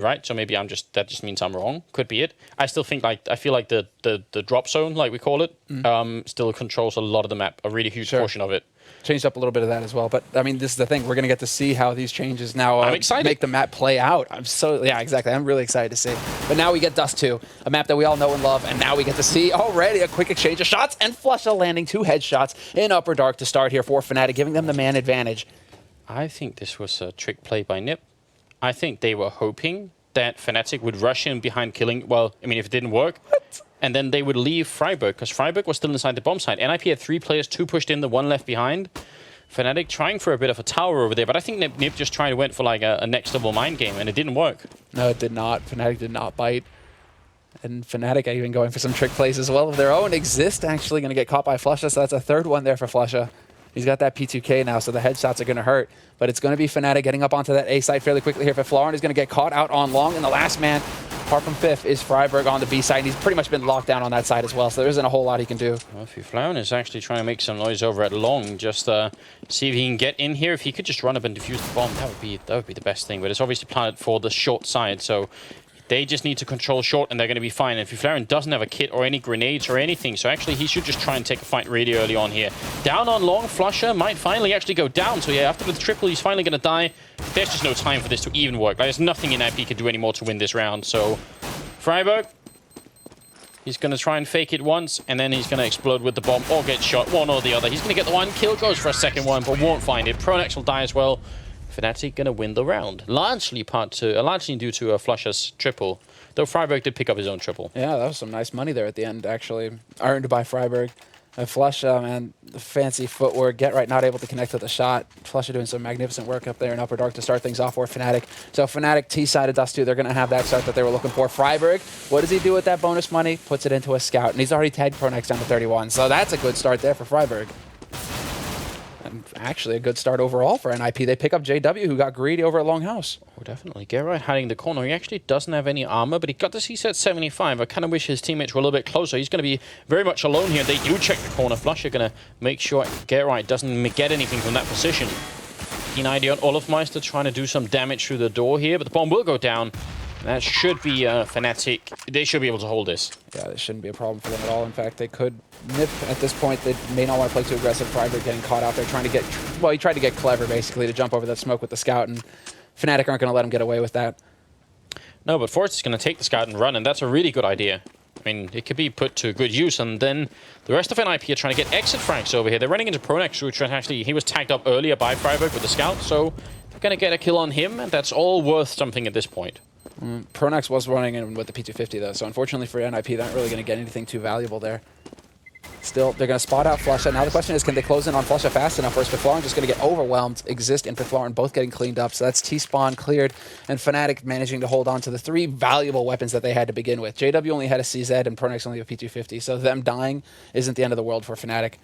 right? So maybe that just means I'm wrong. Could be it. I still think I feel like the drop zone, like we call it, still controls a lot of the map, a really huge portion of it. Changed up a little bit of that as well. But, I mean, this is the thing. We're going to get to see how these changes now I'm excited. make the map play out. Yeah, exactly. I'm really excited to see. But now we get Dust 2, a map that we all know and love, and now we get to see already a quick exchange of shots, and Flusha landing 2 headshots in Upper Dark to start here for Fnatic, giving them the man advantage. I think this was a trick play by Nip. I think they were hoping that Fnatic would rush in behind killing, well, I mean, if it didn't work, and then they would leave Fragbite, because Fragbite was still inside the bomb site. NIP had 3 players, 2 pushed in, the 1 left behind. Fnatic trying for a bit of a tower over there, but I think Nip just went for like a next level mind game, and it didn't work. No, it did not. Fnatic did not bite. And Fnatic are even going for some trick plays as well of their own. Exist actually going to get caught by Flusha, so that's a 3rd one there for Flusha. He's got that P2K now, so the headshots are going to hurt. But it's going to be Fnatic getting up onto that A site fairly quickly here. Florin is going to get caught out on long, and the last man, apart from Fifth, is Freiburg on the B side, and he's pretty much been locked down on that side as well, so there isn't a whole lot he can do. Well, Florin is actually trying to make some noise over at long, just see if he can get in here. If he could just run up and defuse the bomb, that would be the best thing. But it's obviously planted for the short side, so they just need to control short, and they're going to be fine. And Florin doesn't have a kit or any grenades or anything, so actually he should just try and take a fight really early on here. Down on long, Flusha might finally actually go down. So yeah, after the triple, he's finally going to die. There's just no time for this to even work. Like, there's nothing NIP can do anymore to win this round. So Freiburg, he's going to try and fake it once, and then he's going to explode with the bomb or get shot, one or the other. He's going to get the 1 kill, goes for a 2nd one, but won't find it. Pronex will die as well. Fnatic going to win the round, largely due to Flusha's triple, though Freiburg did pick up his own triple. Yeah, that was some nice money there at the end, actually. Earned by Freiburg. And Flusha, man, the fancy footwork, get right, not able to connect with the shot. Flusha doing some magnificent work up there in Upper Dark to start things off for Fnatic. So Fnatic T-side of Dust 2, they're going to have that start that they were looking for. Freiburg, what does he do with that bonus money? Puts it into a scout, and he's already tagged Pronex down to 31. So that's a good start there for Freiburg. And actually a good start overall for NIP. They pick up JW, who got greedy over at Longhouse. Oh, definitely. Geralt hiding in the corner. He actually doesn't have any armor, but he got the CSET 75. I kind of wish his teammates were a little bit closer. He's going to be very much alone here. They do check the corner. Flusha going to make sure Geralt doesn't get anything from that position. Keen idea on Olafmeister trying to do some damage through the door here, but the bomb will go down. That should be Fnatic. They should be able to hold this. Yeah, this shouldn't be a problem for them at all. In fact, they could nip at this point. They may not want to play too aggressive. Freiburg getting caught out there trying to get... Well, he tried to get clever, basically, to jump over that smoke with the scout, and Fnatic aren't going to let him get away with that. No, but Forrest is going to take the scout and run, and that's a really good idea. I mean, it could be put to good use, and then the rest of NIP are trying to get exit frags over here. They're running into Pronex, which actually, he was tagged up earlier by Freiburg with the scout, so they're going to get a kill on him, and that's all worth something at this point. Pronex was running in with the P250, though, so unfortunately for NIP, they're not really going to get anything too valuable there. Still, they're going to spot out Flusha. Now the question is, can they close in on Flusha fast enough, or is Fiflaurin just going to get overwhelmed? Exist and Fiflaurin both getting cleaned up, so that's T-spawn cleared, and Fnatic managing to hold on to the 3 valuable weapons that they had to begin with. JW only had a CZ, and Pronex only a P250, so them dying isn't the end of the world for Fnatic.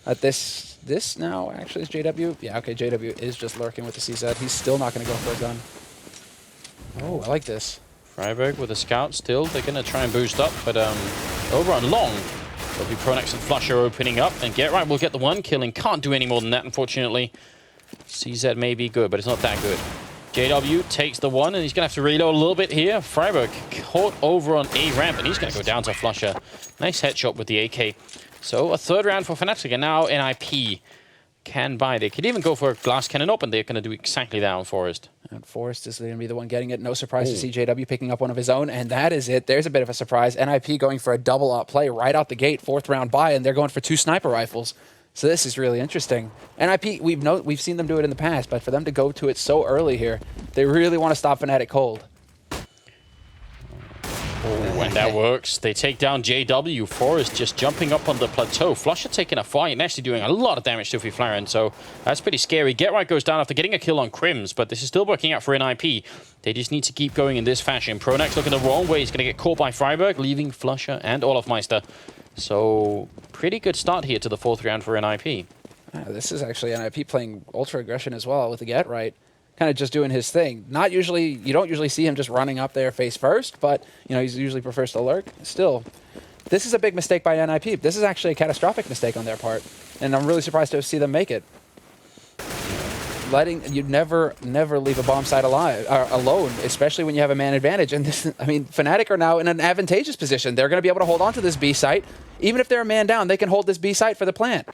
This now, actually, is JW? Yeah, okay, JW is just lurking with the CZ. He's still not going to go for a gun. Oh, I like this. Freiburg with a scout still. They're going to try and boost up, but over on long, there'll be Pronex and Flusha opening up, and Geralt will get the 1 kill and can't do any more than that, unfortunately. CZ may be good, but it's not that good. JW takes the 1, and he's going to have to reload a little bit here. Freiburg caught over on A ramp, and he's going to go down to Flusha. Nice headshot with the AK. So a 3rd round for Fnatic, and now NIP can buy. They could even go for a glass cannon open. They're going to do exactly that on Forrest. And Forrest is going to be the one getting it. No surprise to see JW picking up one of his own, and that is it. There's a bit of a surprise. NIP going for a double-up play right out the gate, 4th round buy, and they're going for 2 sniper rifles. So this is really interesting. NIP, we've seen them do it in the past, but for them to go to it so early here, they really want to stop Fnatic cold. Oh, and that works. They take down JW. Forrest just jumping up on the plateau. Flusha taking a fight and actually doing a lot of damage to Fiflaurin, so that's pretty scary. Get goes down after getting a kill on Crims, but this is still working out for NIP. They just need to keep going in this fashion. Pronex looking the wrong way. He's going to get caught by Freiburg, leaving Flusha and Olafmeister. So, pretty good start here to the 4th round for NIP. This is actually NIP playing ultra aggression as well with the get right. Kind of just doing his thing. You don't usually see him just running up there face first, but he usually prefers to lurk. Still, this is a big mistake by NIP. This is actually a catastrophic mistake on their part, and I'm really surprised to see them make it. you'd never leave a bomb site alive alone, especially when you have a man advantage. And this, I mean, Fnatic are now in an advantageous position. They're going to be able to hold on to this B site. Even if they're a man down, they can hold this B site for the plant.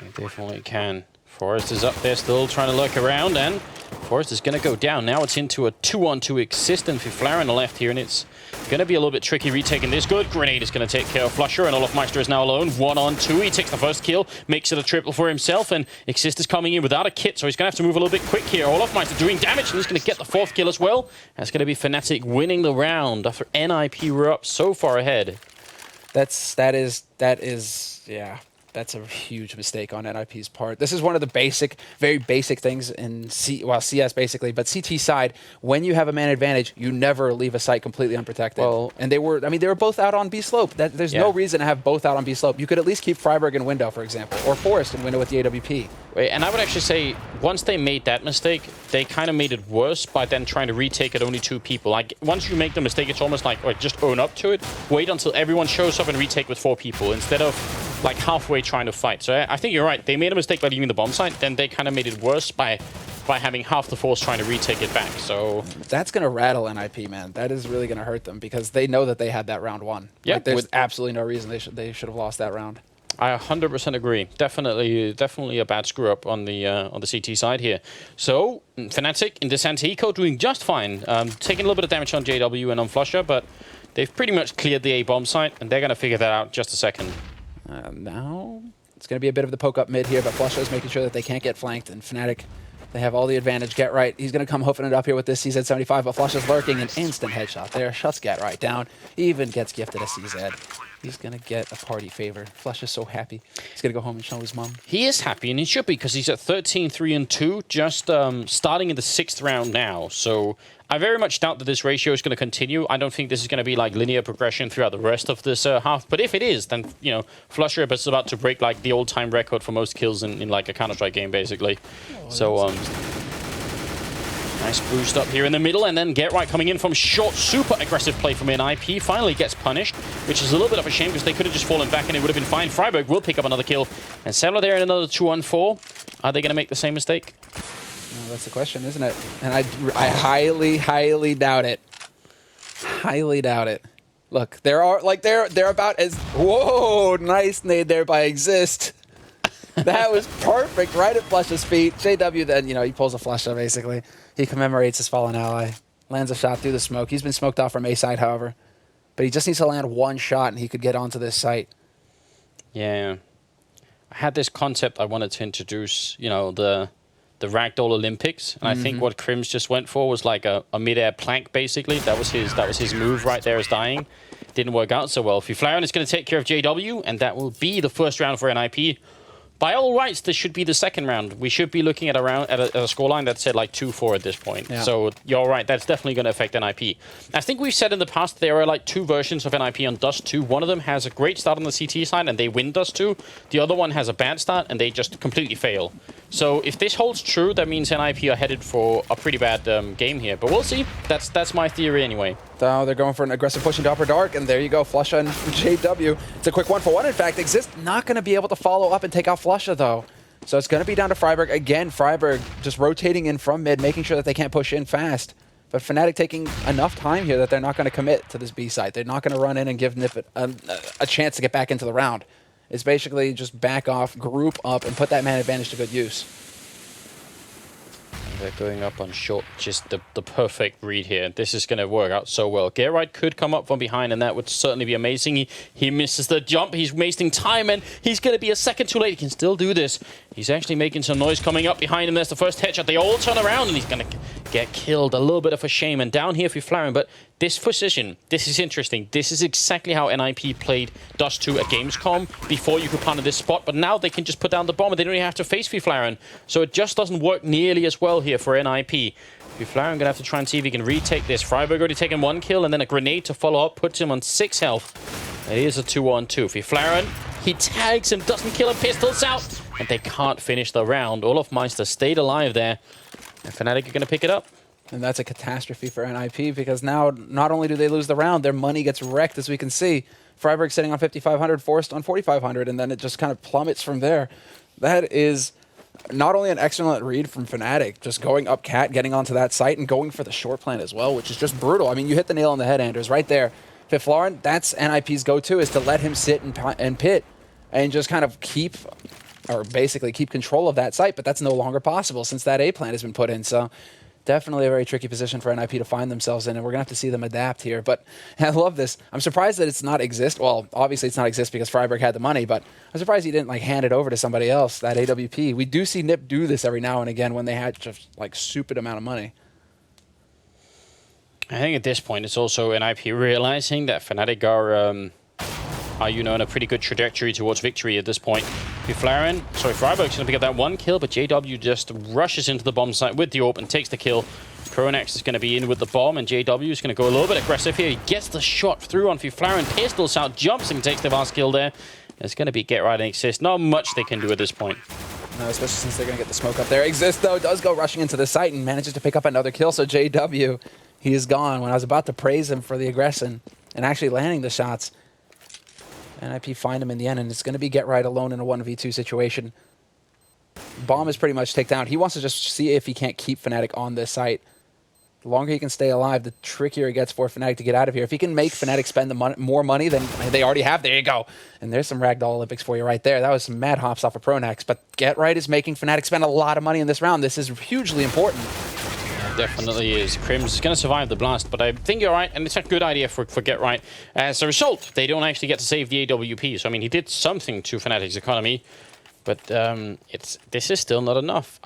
They definitely can. Forest is up there still trying to lurk around, and Forest is going to go down. Now it's into a 2-on-2 existent Fiflar on the left here, and it's going to be a little bit tricky retaking this. Good. Grenade is going to take care of Flusher, and Olofmeister is now alone. 1-on-2. He takes the first kill, makes it a triple for himself, and Exist is coming in without a kit, so he's going to have to move a little bit quick here. Olofmeister doing damage, and he's going to get the 4th kill as well. That's going to be Fnatic winning the round after NIP were up so far ahead. That is, yeah. That's a huge mistake on NIP's part. This is one of the very basic things in CS basically, but CT side, when you have a man advantage, you never leave a site completely unprotected. Well, and they were both out on B slope. There's no reason to have both out on B slope. You could at least keep Freiburg in window, for example, or Forest in window with the AWP. Wait, and I would actually say once they made that mistake, they kind of made it worse by then trying to retake at only 2 people. Like once you make the mistake, it's almost like, just own up to it. Wait until everyone shows up and retake with 4 people instead of like halfway trying to fight. So I think you're right. They made a mistake by leaving the bomb site, then they kind of made it worse by having half the force trying to retake it back. So that's going to rattle NIP, man. That is really going to hurt them because they know that they had that round won. Yeah, like, there's absolutely no reason they should have lost that round. I 100% agree. Definitely a bad screw up on the CT side here. So Fnatic in this anti-eco doing just fine, taking a little bit of damage on JW and on Flusher, but they've pretty much cleared the A bomb site, and they're going to figure that out just a second. Now it's going to be a bit of the poke up mid here, but Flusher is making sure that they can't get flanked, and Fnatic, they have all the advantage. Get right. He's going to come hoofing it up here with this CZ 75, but Flusher's lurking. An instant headshot there. Shuts Get right down. Even gets gifted a CZ. He's going to get a party favor. Flusher's so happy. He's going to go home and show his mom. He is happy, and he should be, because he's at 13-3-2, just starting in the 6th round now. So I very much doubt that this ratio is going to continue. I don't think this is going to be like linear progression throughout the rest of this half. But if it is, then, you know, Flusher is about to break like the old-time record for most kills in like a Counter-Strike game, basically. Oh, so, nice boost up here in the middle, and then Get Right coming in from short. Super aggressive play from NIP. Finally gets punished, which is a little bit of a shame because they could have just fallen back and it would have been fine. Freiburg will pick up another kill. And Settler there in another 2-on-4. Are they going to make the same mistake? No, that's the question, isn't it? And I highly doubt it. Highly doubt it. Look, they're about as... Whoa, nice nade there by Exist. That was perfect, right at Flush's feet. JW then, you know, he pulls a Flusha, basically. He commemorates his fallen ally. Lands a shot through the smoke. He's been smoked off from A side, however. But he just needs to land one shot, and he could get onto this site. Yeah. I had this concept I wanted to introduce, you know, the Ragdoll Olympics. And I think what Crims just went for was like a mid-air plank, basically. That was his move right there as dying. Didn't work out so well. Fiflarion is going to take care of JW, and that will be the first round for NIP. By all rights, this should be the second round. We should be looking at a scoreline that said like 2-4 at this point. Yeah. So you're right, that's definitely going to affect NIP. I think we've said in the past there are like 2 versions of NIP on Dust 2. One of them has a great start on the CT side and they win Dust 2. The other one has a bad start and they just completely fail. So if this holds true, that means NIP are headed for a pretty bad game here. But we'll see. That's my theory anyway. So they're going for an aggressive push into Upper Dark, and there you go, Flusha and JW. It's a quick 1-for-1, in fact. Exist not going to be able to follow up and take out Flusha, though. So it's going to be down to Freiburg. Again, Freiburg just rotating in from mid, making sure that they can't push in fast. But Fnatic taking enough time here that they're not going to commit to this B site. They're not going to run in and give Nip a chance to get back into the round. It's basically just back off, group up, and put that man advantage to good use. They're going up on short, just the perfect read here. This is going to work out so well. Geralt could come up from behind, and that would certainly be amazing. He misses the jump. He's wasting time, and he's going to be a second too late. He can still do this. He's actually making some noise coming up behind him. There's the first headshot. They all turn around, and he's going to get killed. A little bit of a shame. And down here for Flarin, but this position, this is interesting. This is exactly how NIP played Dust 2 at Gamescom before you could plant at this spot, but now they can just put down the bomb and they don't even have to face Fiflarion. So it just doesn't work nearly as well here for NIP. Fiflarion gonna have to try and see if he can retake this. Freiburg already taken 1 kill and then a grenade to follow up puts him on 6 health. It is a 2-on-2. Fiflarion, he tags and doesn't kill him, pistols out, and they can't finish the round. Olofmeister stayed alive there, and Fnatic are gonna pick it up. And that's a catastrophe for NIP because now not only do they lose the round, their money gets wrecked, as we can see. Freiburg sitting on 5,500, Forced on 4,500, and then it just kind of plummets from there. That is Not only an excellent read from Fnatic, just going up cat, getting onto that site, and going for the short plant as well, which is just brutal. I mean, you hit the nail on the head, Anders, right there. Fiflaurin, that's NIP's go-to, is to let him sit and pit and just kind of keep, or basically keep control of that site, but that's no longer possible since that A plant has been put in. So definitely a very tricky position for NIP to find themselves in, and we're going to have to see them adapt here. But I love this. I'm surprised that it's not exist. Well, obviously it's not exist because Freiburg had the money, but I'm surprised he didn't like hand it over to somebody else, that AWP. We do see NIP do this every now and again when they had just like stupid amount of money. I think at this point it's also NIP realizing that Fnatic are, you know, on a pretty good trajectory towards victory at this point. Freiburg's going to pick up that one kill, but JW just rushes into the bomb site with the AWP and takes the kill. Pronax is going to be in with the bomb, and JW is going to go a little bit aggressive here. He gets the shot through on Fiflaren, pistols out, jumps and takes the last kill there. It's going to be get right and exist. Not much they can do at this point. No, especially since they're going to get the smoke up there. Exist, though, does go rushing into the site and manages to pick up another kill, so JW, he is gone. When I was about to praise him for the aggression and actually landing the shots, NIP find him in the end, and it's going to be get right alone in a 1v2 situation. Bomb is pretty much taken down. He wants to just see if he can't keep Fnatic on this site. The longer he can stay alive, the trickier it gets for Fnatic to get out of here. If he can make Fnatic spend the more money than they already have, there you go. And there's some Ragdoll Olympics for you right there. That was some mad hops off of Pronax. But get right is making Fnatic spend a lot of money in this round. This is hugely important. Definitely is. Crims is going to survive the blast, but I think you're right, and it's a good idea for Get Right. As a result, they don't actually get to save the AWP. So, I mean, he did something to Fnatic's economy, but this is still not enough.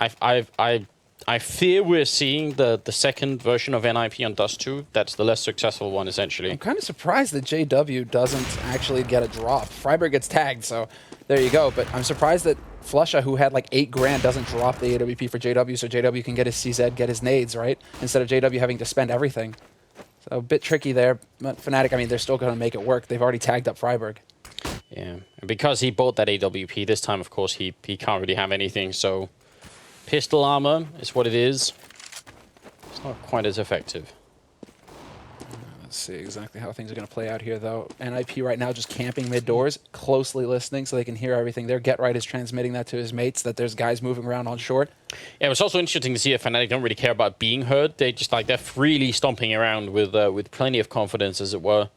I fear we're seeing the second version of NIP on Dust 2. That's the less successful one, essentially. I'm kind of surprised that JW doesn't actually get a drop. Freiburg gets tagged, so there you go. But I'm surprised that Flusha, who had like 8 grand, doesn't drop the AWP for JW, so JW can get his CZ, get his nades, right? Instead of JW having to spend everything. So a bit tricky there. But Fnatic, I mean, they're still going to make it work. They've already tagged up Freiburg. Yeah, and because he bought that AWP this time, of course, he can't really have anything, so pistol armor is what it is. It's not quite as effective. Let's see exactly how things are going to play out here, though. NIP right now just camping mid-doors, closely listening so they can hear everything there. Get Right is transmitting that to his mates, that there's guys moving around on short. Yeah, it was also interesting to see that Fnatic don't really care about being heard. They just like, they're freely stomping around with plenty of confidence, as it were.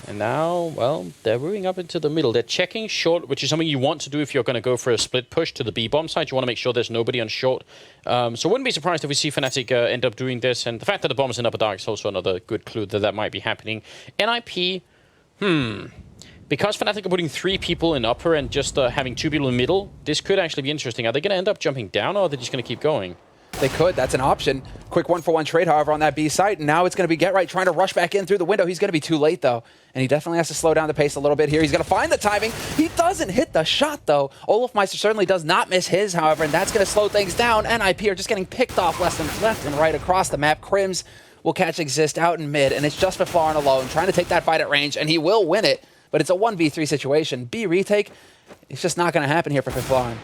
And now, well, they're moving up into the middle. They're checking short, which is something you want to do if you're going to go for a split push to the B-bomb side. You want to make sure there's nobody on short. So wouldn't be surprised if we see Fnatic end up doing this. And the fact that the bomb's in upper dark is also another good clue that that might be happening. NIP, because Fnatic are putting 3 people in upper and just having 2 people in middle, this could actually be interesting. Are they going to end up jumping down, or are they just going to keep going? They could. That's an option. Quick 1-for-1 trade, however, on that B site. And now it's going to be Get Right trying to rush back in through the window. He's going to be too late, though. And he definitely has to slow down the pace a little bit here. He's going to find the timing. He doesn't hit the shot, though. Olofmeister certainly does not miss his, however, and that's going to slow things down. NIP are just getting picked off left and right across the map. Crims will catch Exist out in mid, and it's just Fiflaren alone trying to take that fight at range, and he will win it. But it's a 1v3 situation. B retake, it's just not going to happen here for Fiflaren.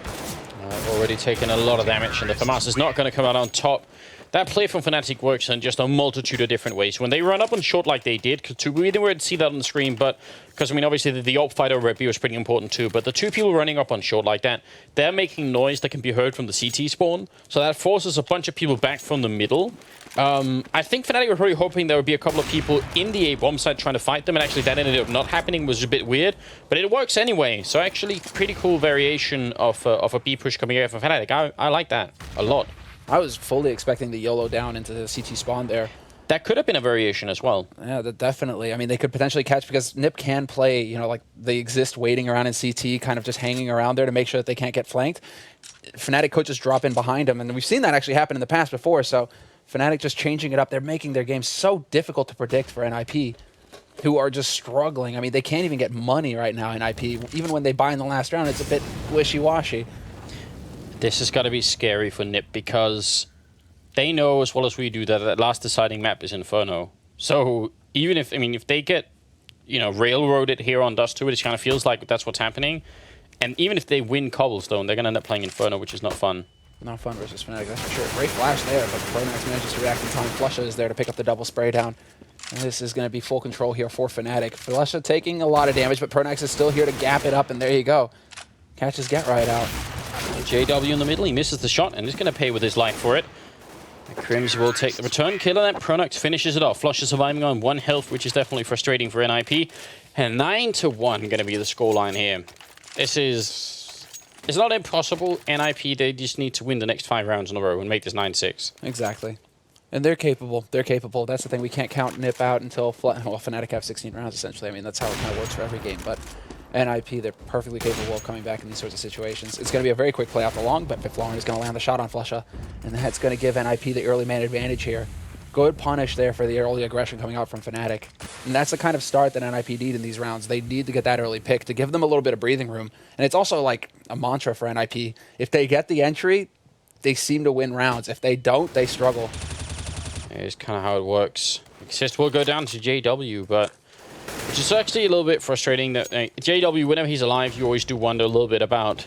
Already taken a lot of damage, and the FAMAS is not going to come out on top. That play from Fnatic works in just a multitude of different ways. When they run up on short like they did, we didn't see that on the screen, but because, I mean, obviously the AWP fight over B was pretty important too, but the 2 people running up on short like that, they're making noise that can be heard from the CT spawn, so that forces a bunch of people back from the middle. I think Fnatic were really hoping there would be a couple of people in the A-bomb side trying to fight them, and actually that ended up not happening, was a bit weird, but it works anyway. So actually, pretty cool variation of a B push coming out from Fnatic. I like that a lot. I was fully expecting the YOLO down into the CT spawn there. That could have been a variation as well. Yeah, definitely. I mean, they could potentially catch, because NIP can play, you know, like they exist waiting around in CT, kind of just hanging around there to make sure that they can't get flanked. Fnatic could just drop in behind them, and we've seen that actually happen in the past before, so Fnatic just changing it up. They're making their game so difficult to predict for NIP, who are just struggling. I mean, they can't even get money right now in NIP. Even when they buy in the last round, it's a bit wishy-washy. This has got to be scary for NIP, because they know as well as we do that that last deciding map is Inferno. So even if, I mean, if they get, you know, railroaded here on Dust 2, it just kind of feels like that's what's happening. And even if they win Cobblestone, they're going to end up playing Inferno, which is not fun. Not fun versus Fnatic, that's for sure. Great flash there, but Pronax manages to react in time. Flusha is there to pick up the double spray down. And this is going to be full control here for Fnatic. Flusha taking a lot of damage, but Pronax is still here to gap it up, and there you go. Catches Get Right out. JW in the middle, he misses the shot, and he's going to pay with his life for it. Crims will take the return kill, and that Pronax finishes it off. Flush is surviving on 1 health, which is definitely frustrating for NIP. And 9-1 going to be the scoreline here. This is... It's not impossible. NIP, they just need to win the next 5 rounds in a row and make this 9-6. Exactly. And they're capable. They're capable. That's the thing. We can't count Nip out until Fnatic have 16 rounds, essentially. I mean, that's how it kind of works for every game. But NIP, they're perfectly capable of coming back in these sorts of situations. It's going to be a very quick play out the long, but Biflorn is going to land the shot on Flusha. And that's going to give NIP the early man advantage here. Good punish there for the early aggression coming out from Fnatic. And that's the kind of start that NIP need in these rounds. They need to get that early pick to give them a little bit of breathing room. And it's also like a mantra for NIP. If they get the entry, they seem to win rounds. If they don't, they struggle. It's kind of how it works. Assist will go down to JW, but which is actually a little bit frustrating that JW, whenever he's alive, you always do wonder a little bit about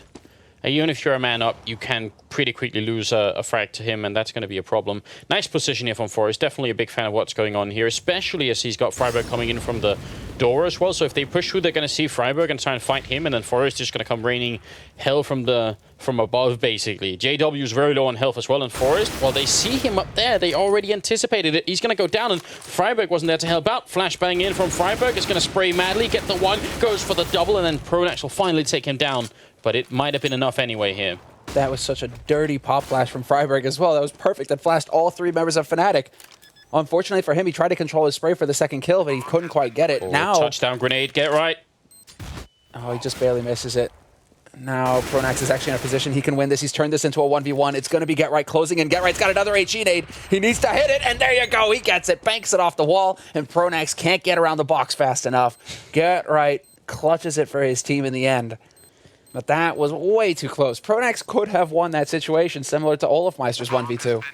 even if you're a man up, you can pretty quickly lose a frag to him, and that's going to be a problem. Nice position here from Forest. Definitely a big fan of what's going on here, especially as he's got Freiburg coming in from the door as well. So if they push through, they're going to see Freiburg and try and fight him, and then Forest is just going to come raining hell from above, basically. JW is very low on health as well, and Forest, well, they see him up there. They already anticipated it. He's going to go down, and Freiburg wasn't there to help out. Flashbang in from Freiburg. It's going to spray madly, get the one, goes for the double, and then Pronax will finally take him down. But it might have been enough anyway here. That was such a dirty pop flash from Freiburg as well. That was perfect. That flashed all 3 members of Fnatic. Unfortunately for him, he tried to control his spray for the second kill, but he couldn't quite get it. Now, touchdown grenade, get right. Oh, he just barely misses it. Now Pronax is actually in a position he can win this. He's turned this into a 1v1. It's going to be Get Right closing in. Get Right's got another HE nade. He needs to hit it, and there you go. He gets it, banks it off the wall, and Pronax can't get around the box fast enough. Get Right clutches it for his team in the end. But that was way too close. Pronax could have won that situation, similar to Olafmeister's 1v2.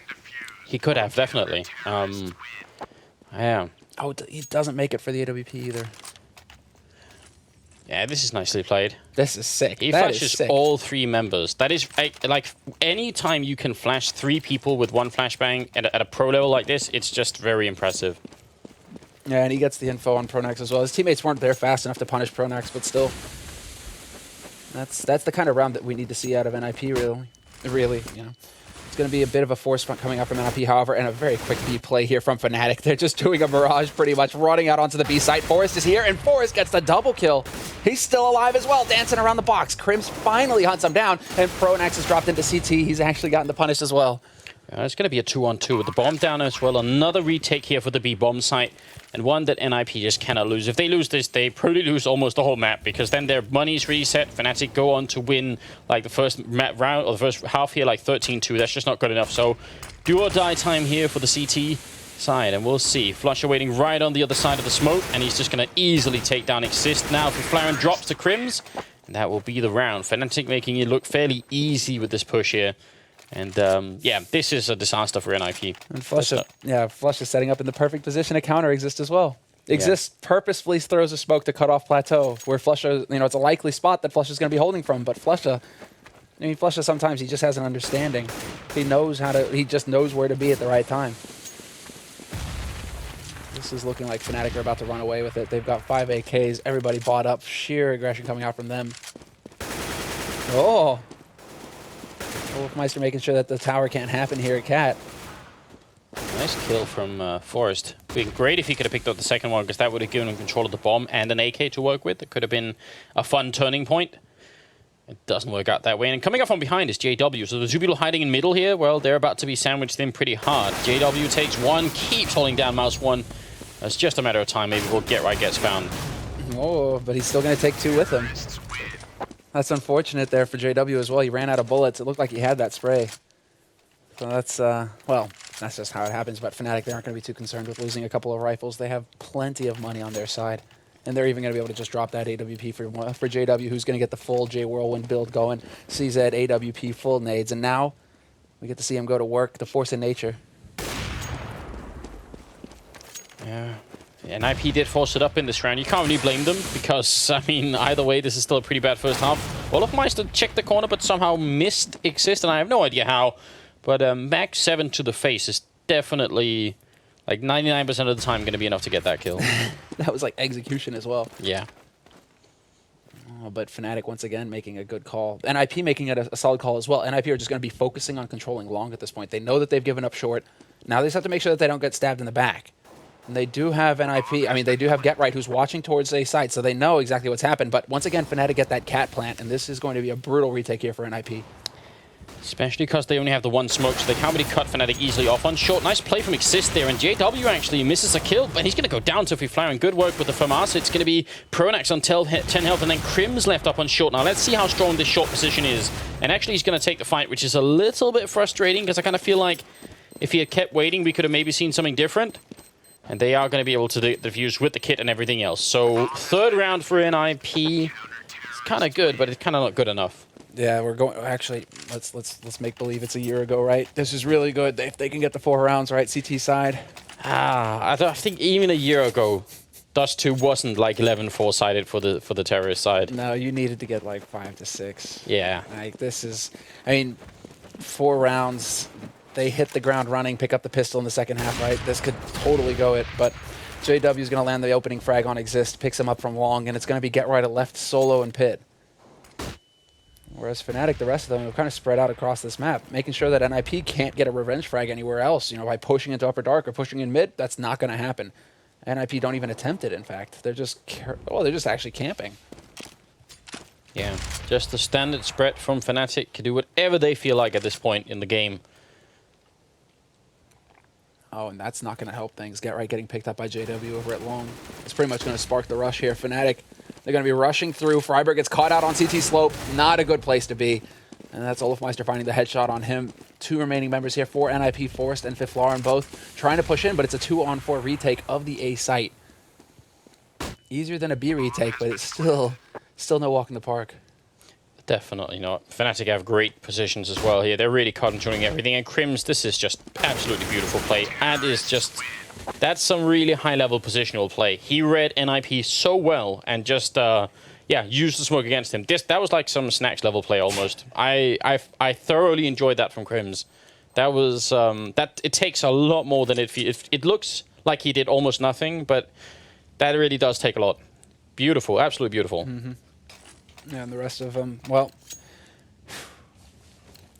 He could have, definitely. Yeah. Oh, he doesn't make it for the AWP either. Yeah, this is nicely played. This is sick. He flashes all 3 members. That is, like, any time you can flash 3 people with 1 flashbang at a pro level like this, it's just very impressive. Yeah, and he gets the info on Pronax as well. His teammates weren't there fast enough to punish Pronax, but still. That's the kind of round that we need to see out of NIP, really, you know. It's going to be a bit of a force front coming out from NIP, however, and a very quick B play here from Fnatic. They're just doing a barrage pretty much, running out onto the B site. Forest is here, and Forest gets the double kill. He's still alive as well, dancing around the box. Crims finally hunts him down, and Pronax has dropped into CT. He's actually gotten the punish as well. It's going to be a 2-on-2 with the bomb down as well. Another retake here for the B bomb site, and one that NIP just cannot lose. If they lose this, they probably lose almost the whole map, because then their money's reset. Fnatic go on to win like the first map round, or the first half here, like 13-2. That's just not good enough. So do or die time here for the CT side, and we'll see. Flusher waiting right on the other side of the smoke, and he's just going to easily take down Exist now. If Flaren drops to Crims, and that will be the round. Fnatic making it look fairly easy with this push here. And yeah, this is a disaster for NIP. And Flush is setting up in the perfect position to counter Exist as well. Exist purposefully throws a smoke to cut off Plateau, where Flusha, you know, it's a likely spot that Flusha is going to be holding from. But Flusha, I mean, Flusha sometimes he just has an understanding. He knows how to. He just knows where to be at the right time. This is looking like Fnatic are about to run away with it. They've got 5 AKs. Everybody bought up. Sheer aggression coming out from them. Oh. Wolfmeister making sure that the tower can't happen here at Cat. Nice kill from Forest. Been great if he could have picked up the second one, because that would have given him control of the bomb and an AK to work with. It could have been a fun turning point. It doesn't work out that way. And coming up from behind is JW. So the 2 people hiding in middle here, well, they're about to be sandwiched in pretty hard. JW takes 1, keeps holding down mouse 1. It's just a matter of time. Maybe Get Right gets found. Oh, but he's still going to take 2 with him. That's unfortunate there for JW as well. He ran out of bullets. It looked like he had that spray. So that's, well, that's just how it happens. But Fnatic, they aren't going to be too concerned with losing a couple of rifles. They have plenty of money on their side. And they're even going to be able to just drop that AWP for JW, who's going to get the full J Whirlwind build going. CZ, AWP, full nades. And now we get to see him go to work, the force of nature. Yeah. NIP did force it up in this round. You can't really blame them, because, I mean, either way, this is still a pretty bad first half. Wolfmeister checked the corner, but somehow missed Exist, and I have no idea how. But Max 7 to the face is definitely, like, 99% of the time going to be enough to get that kill. That was like execution as well. Yeah. Oh, but Fnatic, once again, making a good call. NIP making it a solid call as well. NIP are just going to be focusing on controlling long at this point. They know that they've given up short. Now they just have to make sure that they don't get stabbed in the back. And they do have NIP. I mean, they do have Get Right, who's watching towards a site, so they know exactly what's happened. But once again, Fnatic get that cat plant, and this is going to be a brutal retake here for NIP. Especially because they only have the one smoke, so they can't really cut Fnatic easily off on short. Nice play from Exist there, and JW actually misses a kill, but he's going to go down to Flaren. Good work with the FAMAS. It's going to be Pronax on 10 health, and then Crim's left up on short. Now, let's see how strong this short position is. And actually, he's going to take the fight, which is a little bit frustrating, because I kind of feel like if he had kept waiting, we could have maybe seen something different. And they are going to be able to defuse with the kit and everything else. So, third round for NIP. It's kind of good, but it's kind of not good enough. Yeah, we're going. Actually, let's make believe it's a year ago, right? This is really good. If they can get the 4 rounds, right? CT side. I think even a year ago, Dust 2 wasn't like 11-4 sided for the terrorist side. No, you needed to get like 5 to 6. Yeah. Like this is, I mean, 4 rounds. They hit the ground running, pick up the pistol in the second half, right? This could totally go it, but JW is going to land the opening frag on Exist, picks him up from long, and it's going to be Get Right at left, solo, and pit. Whereas Fnatic, the rest of them, are kind of spread out across this map, making sure that NIP can't get a revenge frag anywhere else. You know, by pushing into upper dark or pushing in mid, that's not going to happen. NIP don't even attempt it. In fact, they're just actually camping. Yeah, just the standard spread from Fnatic to do whatever they feel like at this point in the game. Oh, and that's not going to help things. Get Right getting picked up by JW over at long. It's pretty much going to spark the rush here. Fnatic, they're going to be rushing through. Freiburg gets caught out on CT slope. Not a good place to be. And that's Olafmeister finding the headshot on him. 2 remaining members here for NIP, Forrest and Flaren, both trying to push in, but it's a 2-on-4 retake of the A site. Easier than a B retake, but it's still no walk in the park. Definitely not. Fnatic have great positions as well here. They're really controlling everything. And Crims, this is just absolutely beautiful play. And is just, that's some really high-level positional play. He read NIP so well and just, yeah, used the smoke against him. That was like some Snacks level play almost. I thoroughly enjoyed that from Crims. That was, it takes a lot more than it looks like he did almost nothing, but that really does take a lot. Beautiful, absolutely beautiful. Mm-hmm. Yeah, and the rest of them, well,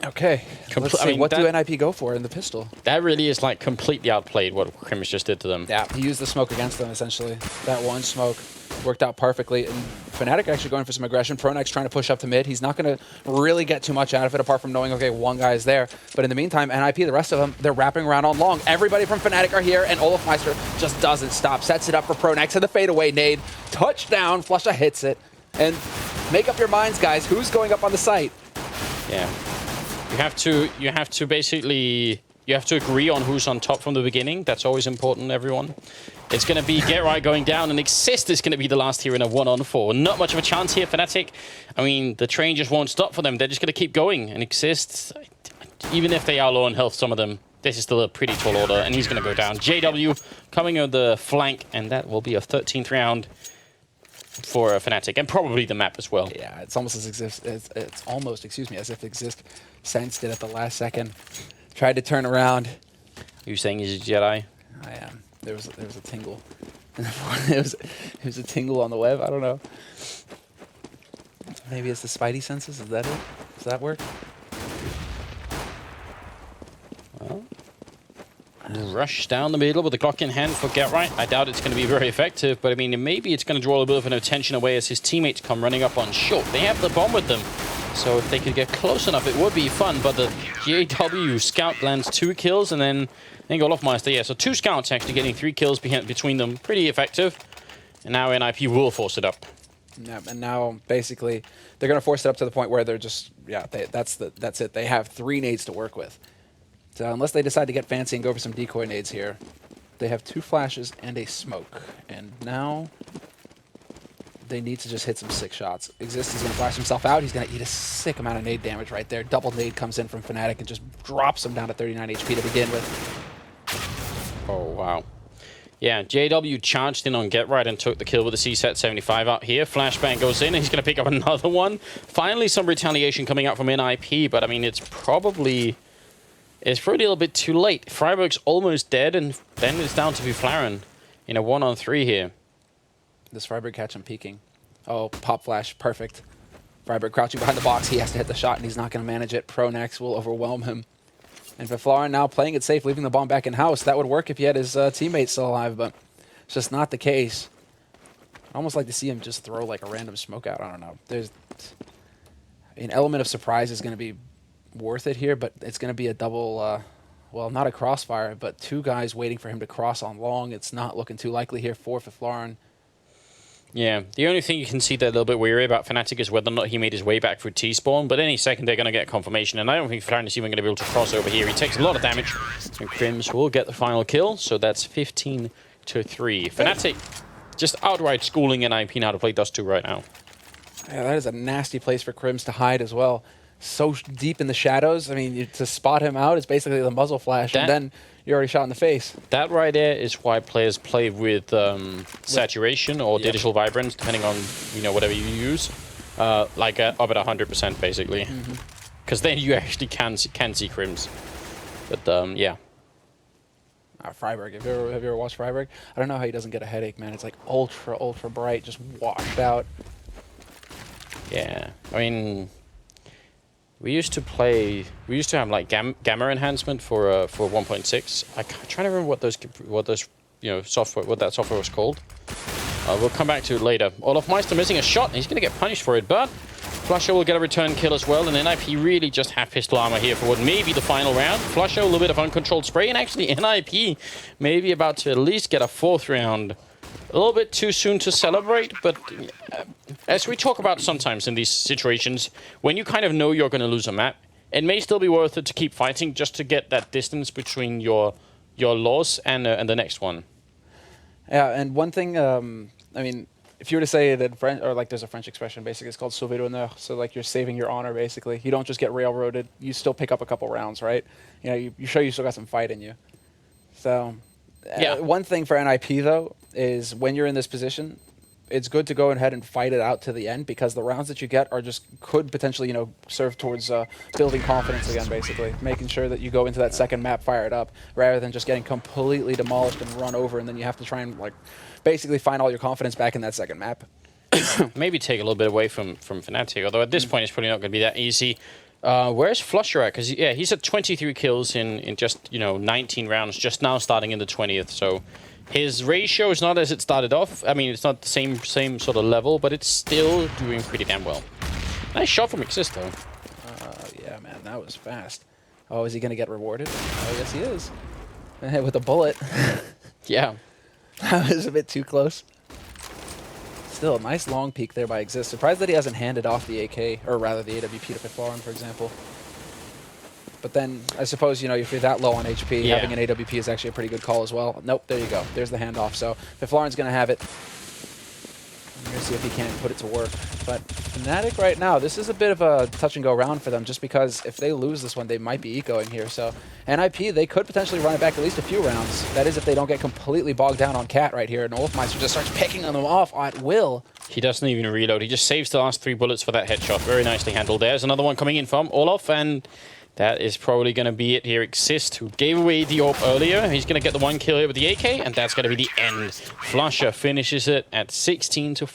okay. Let's see, what do NIP go for in the pistol? That really is like completely outplayed what Crims just did to them. Yeah, he used the smoke against them, essentially. That one smoke worked out perfectly. And Fnatic actually going for some aggression. Pronax trying to push up to mid. He's not going to really get too much out of it, apart from knowing, okay, one guy's there. But in the meantime, NIP, the rest of them, they're wrapping around on long. Everybody from Fnatic are here, and Olafmeister just doesn't stop. Sets it up for Pronax, and the fadeaway nade. Touchdown, Flusha hits it. And make up your minds, guys. Who's going up on the site? Yeah, you have to basically agree on who's on top from the beginning. That's always important, everyone. It's going to be Get Right going down, and Exist is going to be the last here in a 1-on-4. Not much of a chance here, Fnatic. I mean, the train just won't stop for them. They're just going to keep going. And Exist, even if they are low on health, some of them, this is still a pretty tall order, and he's going to go down. JW coming on the flank, and that will be a 13th round for Fnatic, and probably the map as well. Yeah, it's almost it's almost, excuse me, as if Exist sensed it at the last second. Tried to turn around. Are you saying he's a Jedi? I am. There was a tingle. it was a tingle on the web. I don't know. Maybe it's the Spidey senses. Is that it? Does that work? Well, rush down the middle with the clock in hand for Get Right. I doubt it's going to be very effective, but I mean, maybe it's going to draw a bit of an attention away as his teammates come running up on short. They have the bomb with them, so if they could get close enough, it would be fun. But the JW scout lands 2 kills, and then Olafmeister, yeah, so 2 scouts actually getting 3 kills between them. Pretty effective. And now NIP will force it up. Yeah, and now basically they're going to force it up to the point where they're just, yeah, that's it. They have 3 nades to work with. So unless they decide to get fancy and go for some decoy nades here, they have 2 flashes and a smoke. And now they need to just hit some sick shots. Exist is going to flash himself out. He's going to eat a sick amount of nade damage right there. Double nade comes in from Fnatic and just drops him down to 39 HP to begin with. Oh, wow. Yeah, JW charged in on Get Right and took the kill with the C-Set 75 out here. Flashbang goes in, and he's going to pick up another one. Finally, some retaliation coming out from NIP, but I mean, it's probably a little bit too late. Freiburg's almost dead, and then it's down to Flaren in a 1-on-3 here. Does Freiburg catch him peeking? Oh, pop flash, perfect. Fragbite crouching behind the box. He has to hit the shot, and he's not going to manage it. Pronax will overwhelm him. And Viflaran now playing it safe, leaving the bomb back in house. That would work if he had his teammates still alive, but it's just not the case. I'd almost like to see him just throw like a random smoke out. I don't know. There's an element of surprise is going to be worth it here, but it's going to be a double, well, not a crossfire, but two guys waiting for him to cross on long. It's not looking too likely here for Viflaran. Yeah, the only thing you can see that a little bit weary about Fnatic is whether or not he made his way back through T-spawn, but any second they're going to get confirmation, and I don't think Fnatic is even going to be able to cross over here. He takes a lot of damage, and Crims will get the final kill, so that's 15-3. Fnatic just outright schooling NIP how to play Dust 2 right now. Yeah, that is a nasty place for Crims to hide as well. So deep in the shadows. I mean, to spot him out is basically the muzzle flash, and then you're already shot in the face. That right there is why players play with saturation or digital vibrance, depending on whatever you use, like up at 100% basically, because then you actually can see Crims. But yeah. Freiburg. Have you ever watched Freiburg? I don't know how he doesn't get a headache, man. It's like ultra bright, just washed out. Yeah, I mean, we used to have like gamma enhancement for 1.6. I'm trying to remember what that software was called. We'll come back to it later. Olaf Meister missing a shot, and he's going to get punished for it, but Flusher will get a return kill as well, and NIP really just have pistol armor here for what may be the final round. Flusher, a little bit of uncontrolled spray, and actually NIP maybe about to at least get a 4th round. A little bit too soon to celebrate, but as we talk about sometimes in these situations, when you kind of know you're going to lose a map, it may still be worth it to keep fighting just to get that distance between your loss and the next one. Yeah, and one thing, I mean, if you were to say it in French, or like there's a French expression, basically it's called sauver l'honneur, so like you're saving your honor, basically. You don't just get railroaded, you still pick up a couple rounds, right? You show you still got some fight in you. So, yeah. One thing for NIP, though, is when you're in this position, it's good to go ahead and fight it out to the end, because the rounds that you get are could potentially, serve towards building confidence again, basically. Making sure that you go into that second map fired up, rather than just getting completely demolished and run over, and then you have to try and, like, basically find all your confidence back in that second map. Maybe take a little bit away from Fnatic, although at this point it's probably not going to be that easy. Where's Flusher at? Because, yeah, he's at 23 kills in just, 19 rounds, just now starting in the 20th, so his ratio is not as it started off. I mean, it's not the same sort of level, but it's still doing pretty damn well. Nice shot from Exist, though. Yeah, man, that was fast. Oh, is he going to get rewarded? Oh, yes, he is. With a bullet. Yeah. That was a bit too close. Still, a nice long peek there by Exist. Surprised that he hasn't handed off the AK, or rather the AWP to Viflaran, for example. But then, I suppose, if you're that low on HP, having an AWP is actually a pretty good call as well. Nope, there you go. There's the handoff. So, Viflaran's going to have it. We're going to see if he can't put it to work. But Fnatic right now, this is a bit of a touch-and-go round for them, just because if they lose this one, they might be ecoing here. So, NIP, they could potentially run it back at least a few rounds. That is if they don't get completely bogged down on Cat right here. And Wolfmeister just starts picking them off at will. He doesn't even reload. He just saves the last 3 bullets for that headshot. Very nicely handled. There's another one coming in from Olaf, and that is probably going to be it here. Exist, who gave away the AWP earlier. He's going to get the 1 kill here with the AK, and that's going to be the end. Flusher finishes it at 16-4.